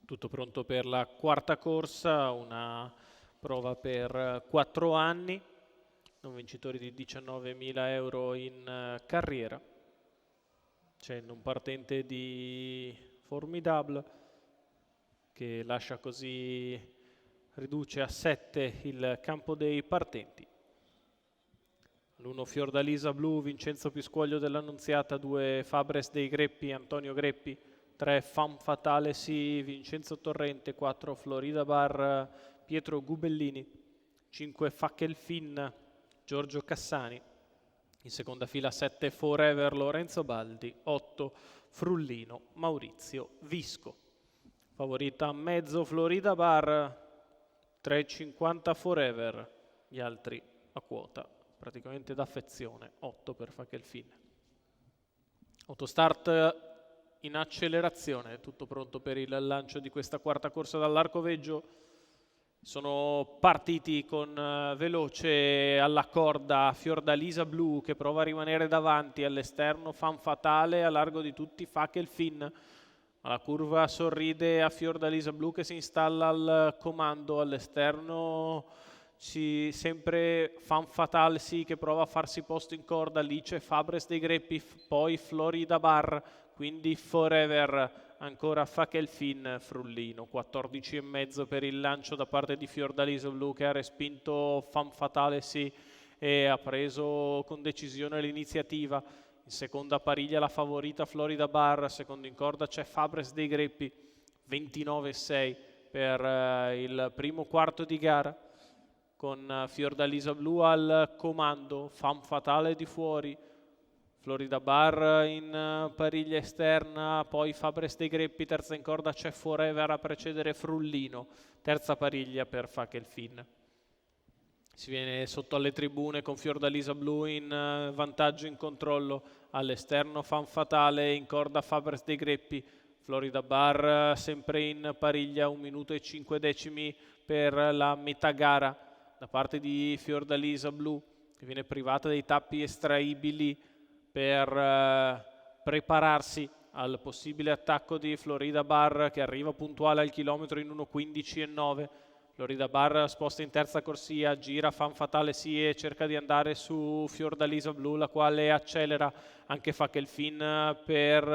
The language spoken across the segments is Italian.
Tutto pronto per la quarta corsa, una prova per 4 anni, un vincitore di 19.000 euro in carriera. C'è un partente di Formidable che lascia così, riduce a 7 il campo dei partenti. L'1 Fiordalisa Blu, Vincenzo Piscuoglio dell'Annunziata, 2 Fabres dei Greppi, Antonio Greppi, 3 Femme Fatale Sì, Vincenzo Torrente, 4 Florida Bar, Pietro Gubellini, 5 Fackelfin, Giorgio Cassani, in seconda fila 7 Forever, Lorenzo Baldi, 8 Frullino, Maurizio Visco. Favorita a mezzo Florida Bar, 3,50 Forever, gli altri a quota, praticamente d'affezione, 8 per Fackelfin. Autostart in accelerazione, tutto pronto per il lancio di questa quarta corsa dall'Arcoveggio. Sono partiti con veloce alla corda Fiordalisa Blu che prova a rimanere davanti, all'esterno Femme Fatale, a largo di tutti Fackelfin. Alla curva sorride a Fiordalisa Blu che si installa al comando, all'esterno sempre Femme Fatale Sì che prova a farsi posto in corda, lì c'è Fabres dei Greppi, poi Florida Bar, quindi Forever, ancora Fackelfin, Frullino, 14,5 per il lancio da parte di Fiordalisa Blu che ha respinto Femme Fatale Sì e ha preso con decisione l'iniziativa. In seconda pariglia la favorita Florida Bar, secondo in corda c'è Fabres dei Greppi, 29,6 per il primo quarto di gara, con Fiordalisa Blu al comando, Femme Fatale di fuori, Florida Bar in pariglia esterna, poi Fabres dei Greppi, terza in corda c'è Forever a precedere Frullino, terza pariglia per Fackelfin. Si viene sotto alle tribune con Fiordalisa Blu in vantaggio in controllo, all'esterno Femme Fatale, in corda Fabres dei Greppi, Florida Bar sempre in pariglia, 1 minuto e 5 decimi per la metà gara da parte di Fiordalisa Blu che viene privata dei tappi estraibili per prepararsi al possibile attacco di Florida Bar che arriva puntuale al chilometro in 1,15,9. Florida Bar sposta in terza corsia, gira Femme Fatale Sì e cerca di andare su Fiordalisa Blu, la quale accelera. Anche Fackelfin per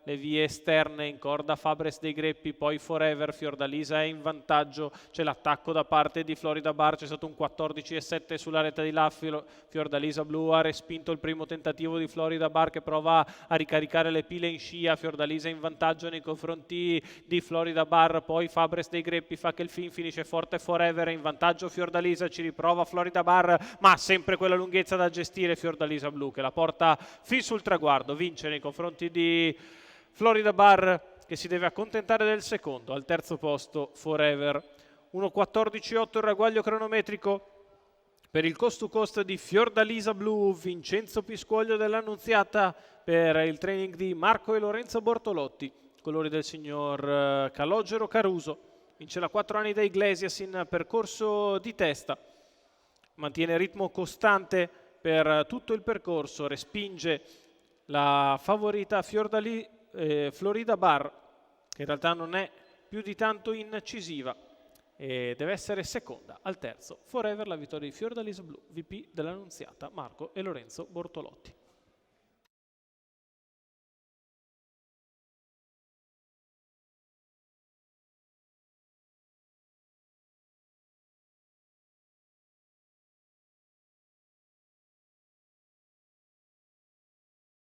le vie esterne, in corda Fabres dei Greppi, poi Forever, Fiordalisa è in vantaggio, c'è l'attacco da parte di Florida Bar, c'è stato un 14,7 sulla retta di là, Fiordalisa Blu ha respinto il primo tentativo di Florida Bar che prova a ricaricare le pile in scia, Fiordalisa in vantaggio nei confronti di Florida Bar, poi Fabres dei Greppi, Fackelfin finisce forte Forever, in vantaggio Fiordalisa, ci riprova Florida Bar, ma sempre quella lunghezza da gestire Fiordalisa Blu che la porta fin sul traguardo, vince nei confronti di Florida Bar che si deve accontentare del secondo, al terzo posto Forever. 1,14,8 il ragguaglio cronometrico per il cost to cost di Fiordalisa Blu, Vincenzo Piscuoglio dell'Annunziata per il training di Marco e Lorenzo Bortolotti, colori del signor Calogero Caruso. Vince la 4 anni da Iglesias in percorso di testa, mantiene ritmo costante per tutto il percorso, respinge la favorita Florida Bar, che in realtà non è più di tanto incisiva e deve essere seconda. Al terzo Forever la vittoria di Fiordalisa Blu, VP dell'Annunziata Marco e Lorenzo Bortolotti.